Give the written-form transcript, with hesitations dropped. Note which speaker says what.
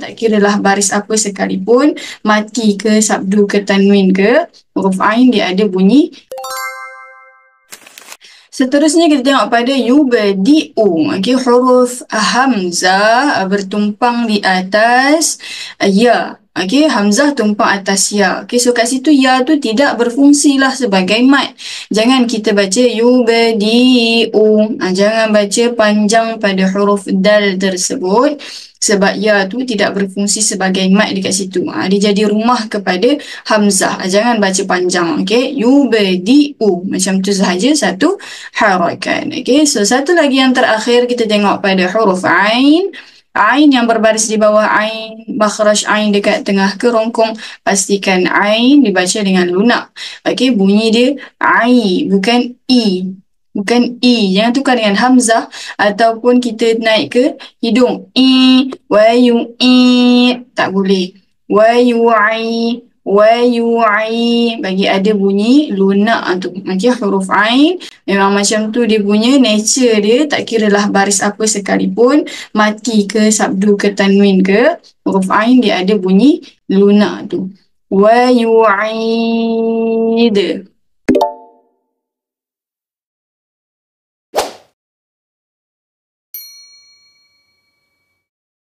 Speaker 1: tak kiralah baris apa sekalipun, mati ke, sabdu ke, tanwin ke, huruf Ain dia ada bunyi. Seterusnya kita tengok pada yubadi'u. Okey, huruf hamzah bertumpang di atas ya. Okey, hamzah tumpang atas ya. Okey, so kat situ ya tu tidak berfungsi lah sebagai mat. Jangan kita baca yubadi'u. Jangan baca panjang pada huruf dal tersebut. Sebab ya tu tidak berfungsi sebagai mat dekat situ. Dia jadi rumah kepada hamzah. Jangan baca panjang. Okey, yubadi'u. Macam tu sahaja satu harakat. Okey, so satu lagi yang terakhir kita tengok pada huruf Ain. Ain yang berbaris di bawah Ain, makhraj Ain dekat tengah kerongkong, pastikan Ain dibaca dengan lunak. Okey, bunyi dia Ai, bukan I. Bukan I. Jangan tukar dengan hamzah ataupun kita naik ke hidung. I, wa yu I. Tak boleh. Wa yu I. Wa yu'i, bagi ada bunyi lunak tu. Okey, huruf Ain memang macam tu dia punya nature dia, tak kiralah baris apa sekalipun, mati ke, sabdu ke, tanwin ke, huruf Ain dia ada bunyi lunak tu. Wa yu'id.